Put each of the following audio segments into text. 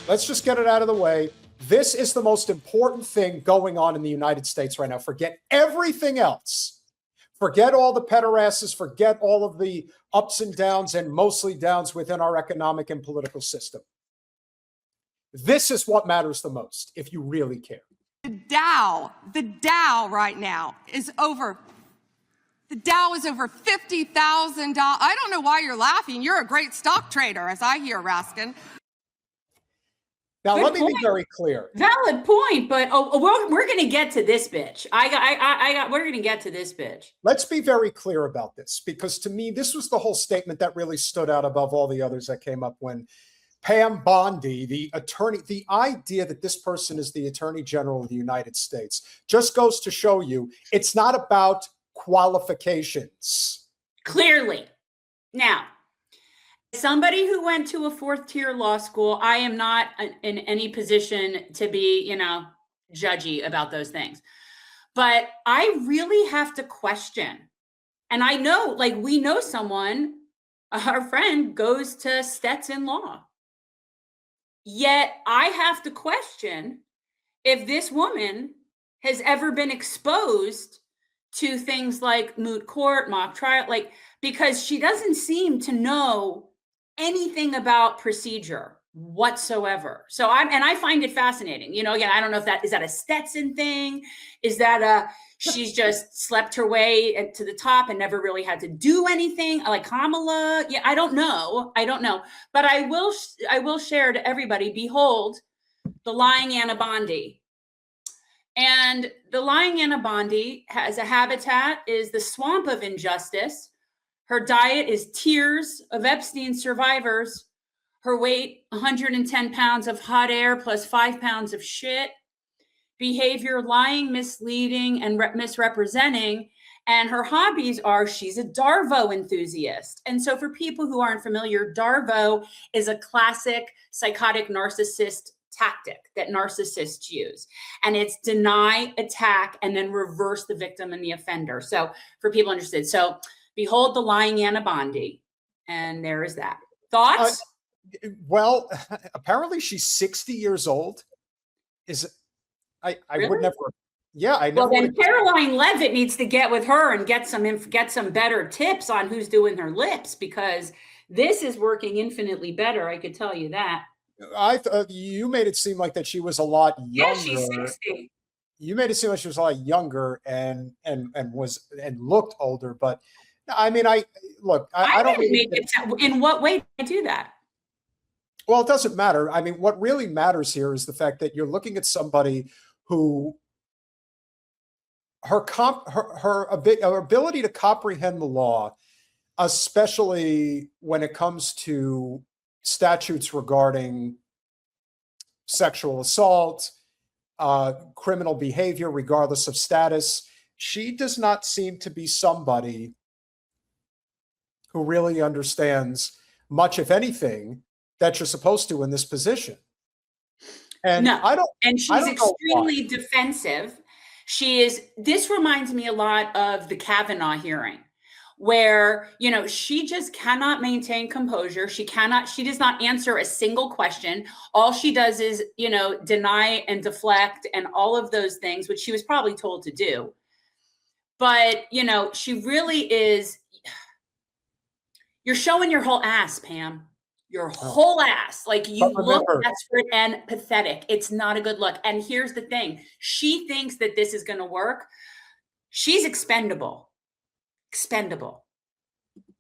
Let's just get it out of the way. This is the most important thing going on in the United States right now. Forget everything else. Forget all the pederasties, forget all of the ups and downs and mostly downs within our economic and political system. This is what matters the most, if you really care. The Dow right now is over. The Dow is over $50,000. I don't know why you're laughing. You're a great stock trader, as I hear, Raskin. Now, let me be very clear. Valid point, but we're going to get to this bitch. We're going to get to this bitch. Let's be very clear about this, because to me, this was the whole statement that really stood out above all the others that came up when Pam Bondi, the attorney, the idea that this person is the Attorney General of the United States just goes to show you it's not about qualifications. Clearly. Now, somebody who went to a fourth-tier law school, I am not in any position to be, judgy about those things. But I really have to question. And I know, we know someone, our friend, goes to Stetson Law. Yet I have to question if this woman has ever been exposed to things like moot court, mock trial, because she doesn't seem to know anything about procedure whatsoever. So I find it fascinating. Again, I don't know if is that a Stetson thing? Is that she's just slept her way to the top and never really had to do anything like Kamala? Yeah, I don't know. But I will share to everybody, behold, the lying Anna Bondi. And the lying Anna Bondi has a habitat is the swamp of injustice. Her diet is tears of Epstein survivors. Her weight, 110 pounds of hot air plus 5 pounds of shit. Behavior, lying, misleading, and misrepresenting. And her hobbies are she's a Darvo enthusiast. And so for people who aren't familiar, Darvo is a classic psychotic narcissist tactic that narcissists use. And it's deny, attack, and then reverse the victim and the offender. So for people interested. So behold the lying Anna Bondi. And there is that. Thoughts? Well, apparently she's 60 years old. I Really? would never. Yeah, I never. Well, then Caroline Levitt needs to get with her and get some better tips on who's doing her lips, because this is working infinitely better. I could tell you that. I thought you made it seem like that she was a lot younger. Yeah, she's 60. You made it seem like she was a lot younger and looked older. But I mean, I don't make it. In what way did I do that? Well, it doesn't matter. I mean, what really matters here is the fact that you're looking at somebody who her ability to comprehend the law, especially when it comes to statutes regarding sexual assault, criminal behavior, regardless of status. She does not seem to be somebody who really understands much, if anything, that you're supposed to in this position. And no, and she's extremely defensive. This reminds me a lot of the Kavanaugh hearing, where, she just cannot maintain composure. She does not answer a single question. All she does is, deny and deflect and all of those things, which she was probably told to do. But, she really is, you're showing your whole ass, Pam. Your whole ass. You look desperate and pathetic. It's not a good look. And here's the thing. She thinks that this is going to work. She's expendable.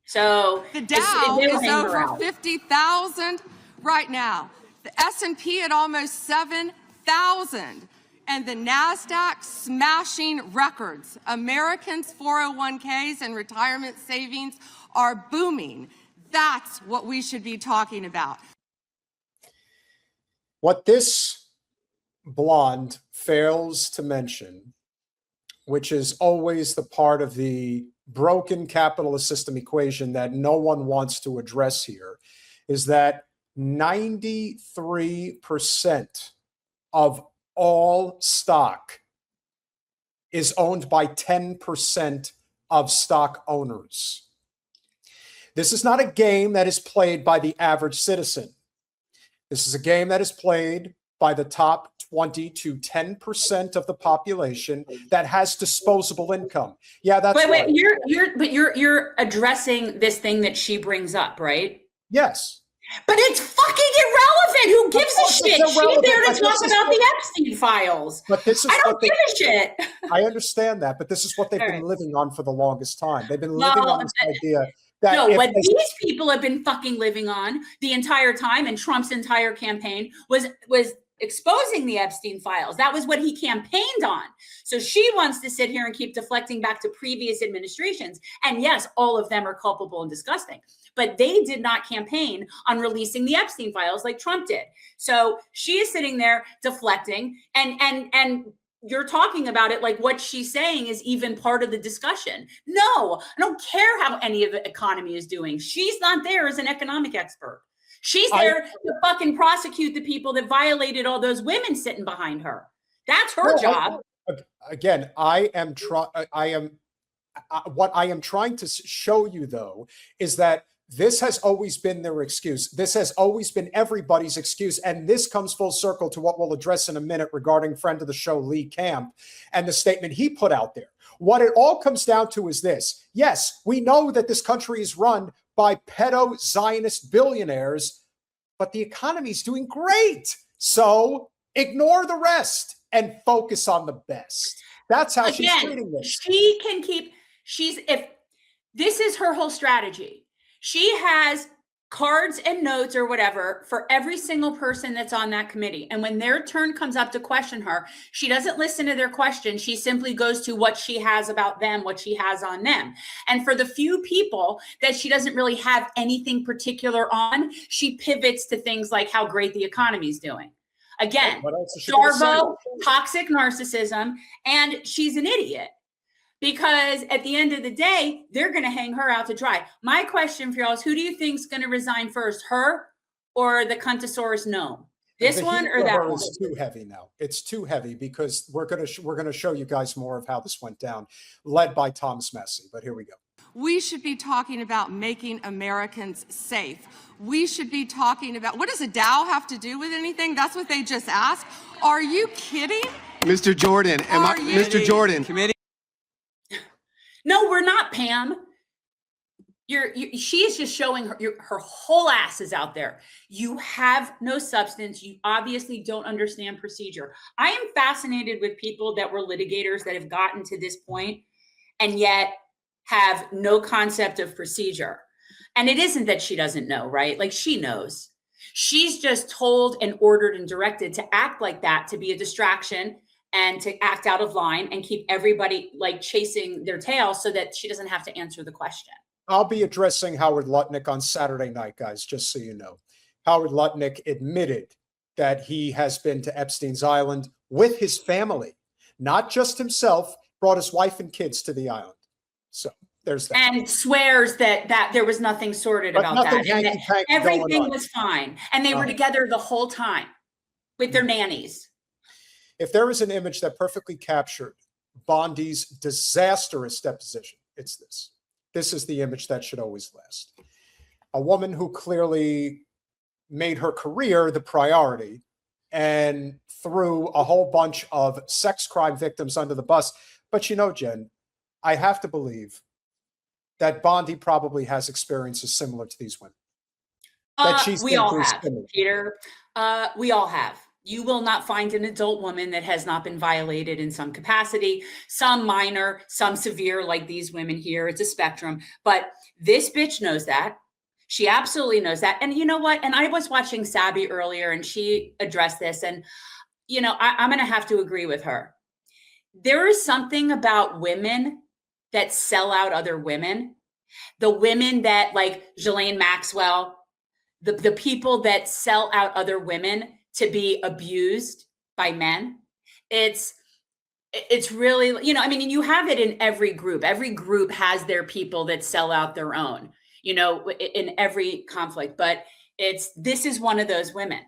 So the Dow is over 50,000 right now. The S&P at almost 7,000. And the NASDAQ smashing records. Americans' 401ks and retirement savings are booming. That's what we should be talking about. What this blonde fails to mention, which is always the part of the broken capitalist system equation that no one wants to address here, is that 93% of all stock is owned by 10% of stock owners. This is not a game that is played by the average citizen. This is a game that is played by the top 20 to 10% of the population that has disposable income. Yeah, that's wait, right. You're addressing this thing that she brings up, right? Yes. But it's fucking irrelevant. Who gives a shit? She's there to talk about the Epstein files. But this is I don't give a shit. I understand that, but this is what they've been living on for the longest time. They've been living on this idea that what these people have been fucking living on the entire time, and Trump's entire campaign was exposing the Epstein files. That was what he campaigned on. So she wants to sit here and keep deflecting back to previous administrations. And yes, all of them are culpable and disgusting, but they did not campaign on releasing the Epstein files like Trump did. So she is sitting there deflecting, and you're talking about it like what she's saying is even part of the discussion. No, I don't care how any of the economy is doing. She's not there as an economic expert. She's there to fucking prosecute the people that violated all those women sitting behind her. That's her job. Again, what I am trying to show you, though, is that this has always been their excuse. This has always been everybody's excuse. And this comes full circle to what we'll address in a minute regarding friend of the show, Lee Camp, and the statement he put out there. What it all comes down to is this. Yes, we know that this country is run by pedo-Zionist billionaires, but the economy is doing great. So ignore the rest and focus on the best. That's how she's treating this. If this is her whole strategy, she has cards and notes or whatever for every single person that's on that committee. And when their turn comes up to question her, she doesn't listen to their question. She simply goes to what she has about them, what she has on them. And for the few people that she doesn't really have anything particular on, she pivots to things like how great the economy is doing. Again, Darvo, toxic narcissism, and she's an idiot. Because at the end of the day, they're going to hang her out to dry. My question for y'all is, who do you think is going to resign first, her or the Cuntosaurus gnome? This one or that one? It's too heavy now. It's too heavy because we're going to show you guys more of how this went down, led by Thomas Massey. But here we go. We should be talking about making Americans safe. We should be talking about, what does a Dow have to do with anything? That's what they just asked. Are you kidding? Mr. Jordan, Mr. Jordan. Committee. No, we're not, Pam. She is just showing her whole ass is out there. You have no substance. You obviously don't understand procedure. I am fascinated with people that were litigators that have gotten to this point and yet have no concept of procedure. And it isn't that she doesn't know, right? Like, she knows. She's just told and ordered and directed to act like that, to be a distraction and to act out of line and keep everybody like chasing their tail so that she doesn't have to answer the question. I'll be addressing Howard Lutnick on Saturday night, guys, just so you know. Howard Lutnick admitted that he has been to Epstein's Island with his family, not just himself, brought his wife and kids to the island. So there's that. And swears that there was nothing sorted about that. And that everything was fine. And they were together the whole time with their nannies. If there is an image that perfectly captured Bondi's disastrous deposition, it's this. This is the image that should always last. A woman who clearly made her career the priority and threw a whole bunch of sex crime victims under the bus. But you know, Jen, I have to believe that Bondi probably has experiences similar to these women. We all have, Peter. We all have. You will not find an adult woman that has not been violated in some capacity, some minor, some severe, like these women here. It's a spectrum. But this bitch knows that. She absolutely knows that. And you know what? And I was watching Sabby earlier, and she addressed this. And, you know, I'm going to have to agree with her. There is something about women that sell out other women. The women that, like Ghislaine Maxwell, the people that sell out other women to be abused by men. It's really, you know, I mean, you have it in every group. Every group has their people that sell out their own, you know, in every conflict. But this is one of those women.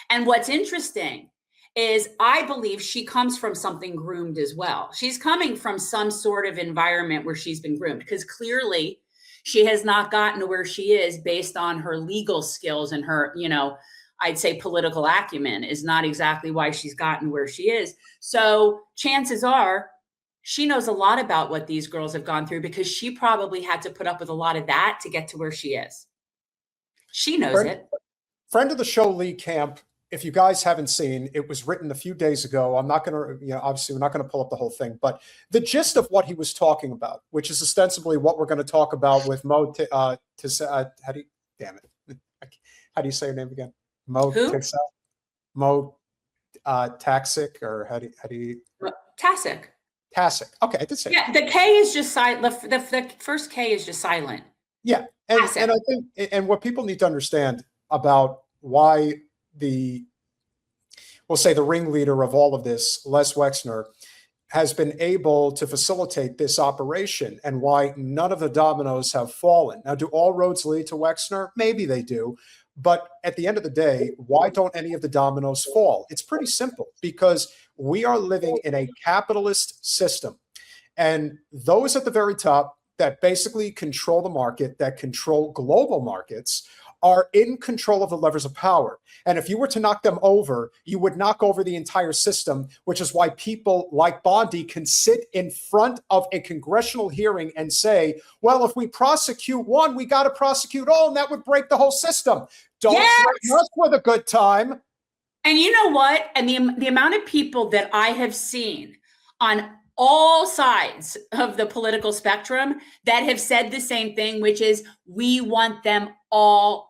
And what's interesting is I believe she comes from something groomed as well. She's coming from some sort of environment where she's been groomed, because clearly she has not gotten to where she is based on her legal skills and her, you know, I'd say political acumen is not exactly why she's gotten where she is. So chances are she knows a lot about what these girls have gone through, because she probably had to put up with a lot of that to get to where she is. She knows it. Friend of the show, Lee Camp, if you guys haven't seen, it was written a few days ago. I'm not going to, obviously we're not going to pull up the whole thing, but the gist of what he was talking about, which is ostensibly what we're going to talk about with Mo, how do you, damn it. How do you say your name again? Mo Taxic, or how do you? Tasic. Tasic. Okay, I did say. Yeah, the K is just silent. The first K is just silent. Yeah, and I think, and what people need to understand about why we'll say the ringleader of all of this, Les Wexner, has been able to facilitate this operation, and why none of the dominoes have fallen. Now, do all roads lead to Wexner? Maybe they do. But at the end of the day, why don't any of the dominoes fall? It's pretty simple, because we are living in a capitalist system. And those at the very top that basically control the market, that control global markets, are in control of the levers of power. And if you were to knock them over, you would knock over the entire system, which is why people like Bondi can sit in front of a congressional hearing and say, well, if we prosecute one, we got to prosecute all, and that would break the whole system. Don't threaten us with a good time. And you know what? And the amount of people that I have seen on all sides of the political spectrum that have said the same thing, which is we want them all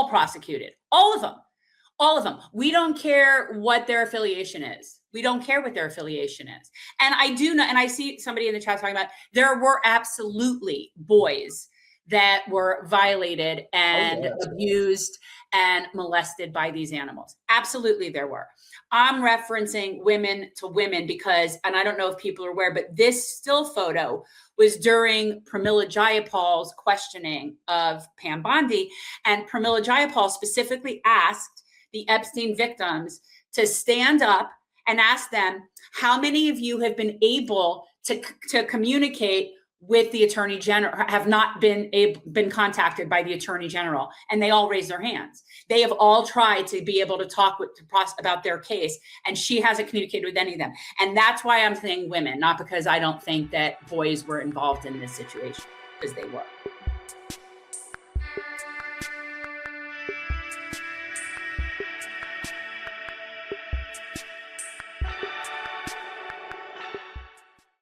prosecuted. All of them. We don't care what their affiliation is. We don't care what their affiliation is. And I do know, and I see somebody in the chat talking about, there were absolutely boys that were violated and abused and molested by these animals. Absolutely there were. I'm referencing women to women because, and I don't know if people are aware, but this still photo was during Pramila Jayapal's questioning of Pam Bondi. And Pramila Jayapal specifically asked the Epstein victims to stand up and ask them, how many of you have been able to communicate with the Attorney General, have not been contacted by the Attorney General? And they all raised their hands. They have all tried to be able to talk about their case, and she hasn't communicated with any of them. And that's why I'm saying women, not because I don't think that boys were involved in this situation, because they were.